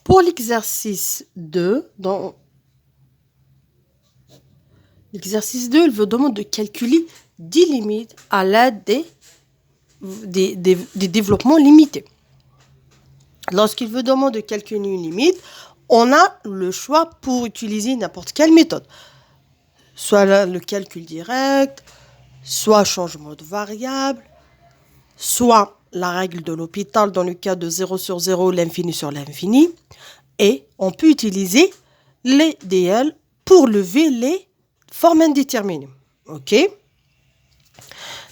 Pour l'exercice 2, dans l'exercice 2, il vous demande de calculer 10 limites à l'aide des développements limités. Lorsqu'il vous demande de calculer une limite, on a le choix pour utiliser n'importe quelle méthode. Soit le calcul direct, soit changement de variable, soit la règle de l'hôpital dans le cas de 0 sur 0, l'infini sur l'infini. Et on peut utiliser les DL pour lever les formes indéterminées. OK?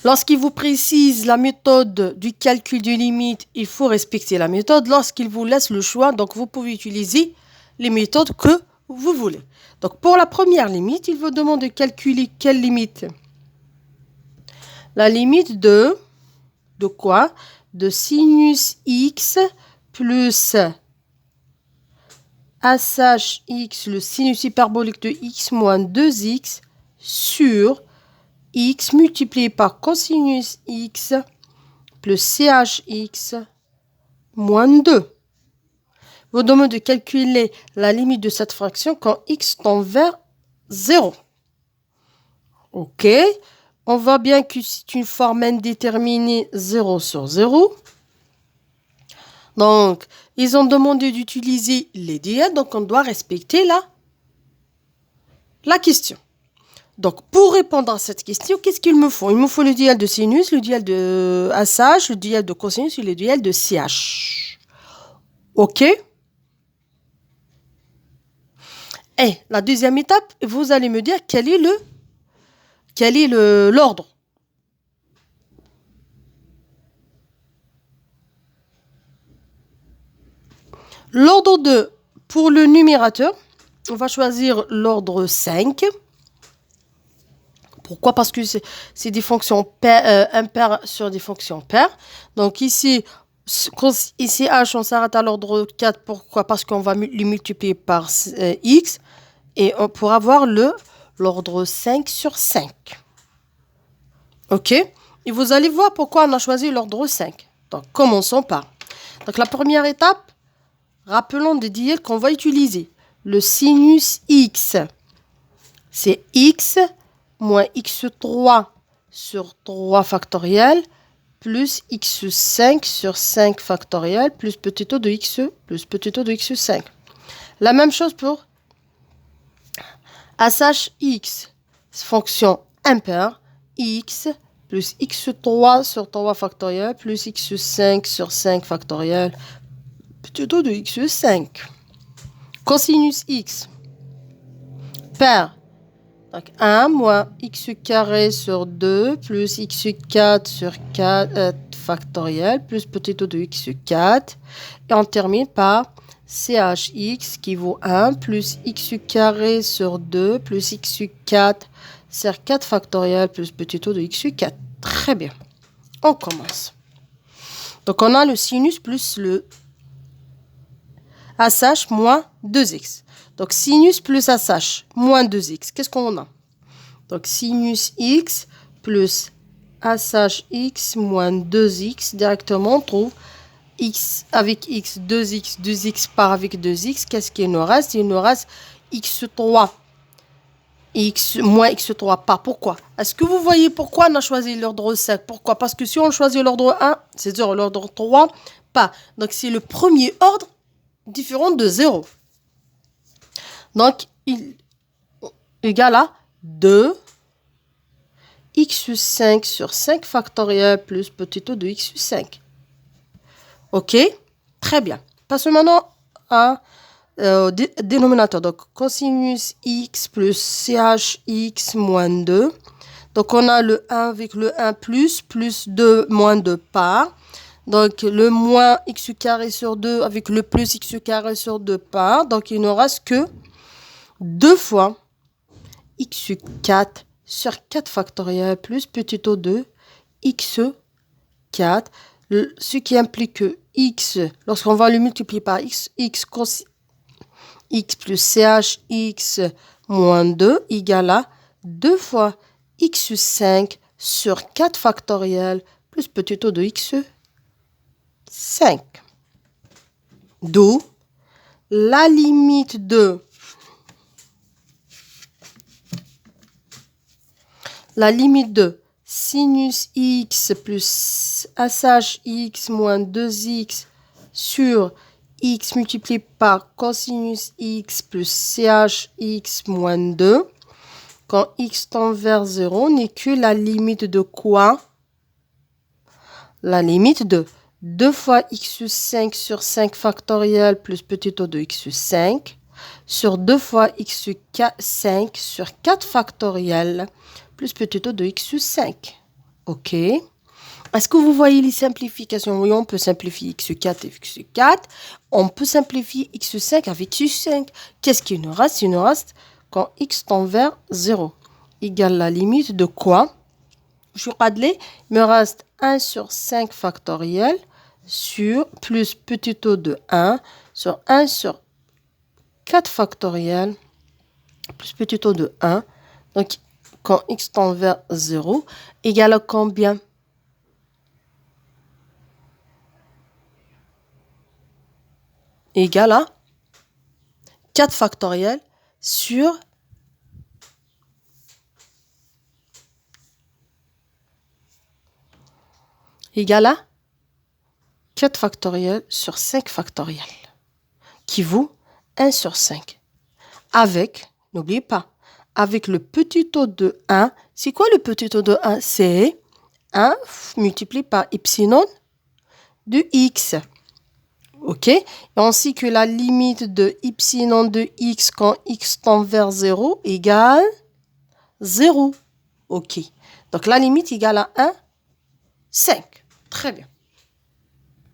Lorsqu'il vous précise la méthode du calcul de limite, il faut respecter la méthode. Lorsqu'il vous laisse le choix, donc vous pouvez utiliser les méthodes que vous voulez. Donc pour la première limite, il vous demande de calculer quelle limite? La limite de quoi? De sinus x plus ASH x, le sinus hyperbolique de x moins 2x sur x multiplié par cosinus x plus chx moins 2. Vous demande de calculer la limite de cette fraction quand x tend vers 0. OK. On voit bien que c'est une forme indéterminée 0 sur 0. Donc, ils ont demandé d'utiliser les DL, donc on doit respecter la question. Donc, pour répondre à cette question, qu'est-ce qu'il me faut? Il me faut le duel de sinus, le duel de ASH, le duel de cosinus et le duel de CH. OK? Et la deuxième étape, vous allez me dire quel est l'ordre. L'ordre pour le numérateur, on va choisir l'ordre 5. Pourquoi? Parce que c'est des fonctions impaires sur des fonctions paires. Donc ici H, on s'arrête à l'ordre 4. Pourquoi? Parce qu'on va les multiplier par x. Et pour avoir l'ordre 5 sur 5. OK? Et vous allez voir pourquoi on a choisi l'ordre 5. Donc commençons par. Donc la première étape, rappelons de dire qu'on va utiliser le sinus x. C'est x moins x3 sur 3 factoriel plus x5 sur 5 factoriel plus petit o de x plus petit o de x5. La même chose pour ASH-x, fonction impaire, x plus x3 sur 3 factoriel plus x5 sur 5 factoriel petit o de x5. Cosinus x, paire. Donc 1 moins x carré sur 2 plus x4 sur 4 factoriel plus petit o de x4. Et on termine par chx qui vaut 1 plus x carré sur 2 plus x4 sur 4 factoriel plus petit o de x4. Très bien. On commence. Donc on a le sinus plus le ASH moins 2x. Donc, sinus plus ASH moins 2x. Qu'est-ce qu'on a? Donc, sinus x plus ASH x moins 2x. Directement, on trouve x avec x, 2x, 2x part avec 2x. Qu'est-ce qu'il nous reste? Il nous reste x3. X moins x3 part. Pourquoi? Est-ce que vous voyez pourquoi on a choisi l'ordre 5? Pourquoi? Parce que si on choisit l'ordre 1, c'est-à-dire l'ordre 3, pas. Donc, c'est le premier ordre différent de 0. Donc, il égale à 2 x5 sur 5 factoriel plus petit o de x5. OK? Très bien. Passons maintenant au dénominateur. Donc, cosinus x plus chx moins 2. Donc, on a le 1 avec le 1 plus 2 moins 2 part. Donc, le moins x carré sur 2 avec le plus x carré sur 2 part. Donc, il ne reste que 2 fois x4 sur 4 factoriel plus petit o de x4. Ce qui implique que x, lorsqu'on va le multiplier par x cos x plus chx moins 2 égale à 2 fois x5 sur 4 factoriel plus petit o de x5. D'où la limite de sinus x plus sh x moins 2x sur x multiplié par cosinus x plus ch x moins 2, quand x tend vers 0, n'est que la limite de quoi? La limite de 2 fois x 5 sur 5 factoriel plus petit o de x 5 sur 2 fois x 5 sur 4 factoriel plus petit o de x 5. OK. Est-ce que vous voyez les simplifications? Oui, on peut simplifier x4 et x4. On peut simplifier x5 avec x5. Qu'est-ce qu'il nous reste? Il nous reste quand x tend vers 0. Égale la limite de quoi? Je regarde il me reste 1 sur 5 factoriel sur plus petit o de 1 sur 1 sur 4 factoriel plus petit o de 1. Donc, quand x tend vers 0, égale à combien? Égale à 4 factoriel sur égale à 4 factoriel sur 5 factoriel qui vaut 1 sur 5. Avec, n'oubliez pas, avec le petit o de 1. C'est quoi le petit o de 1? C'est 1 multiplié par epsilon de x. OK? Et ainsi que la limite de epsilon de x quand x tend vers 0 égale 0. OK. Donc la limite égale à 1, 5. Très bien.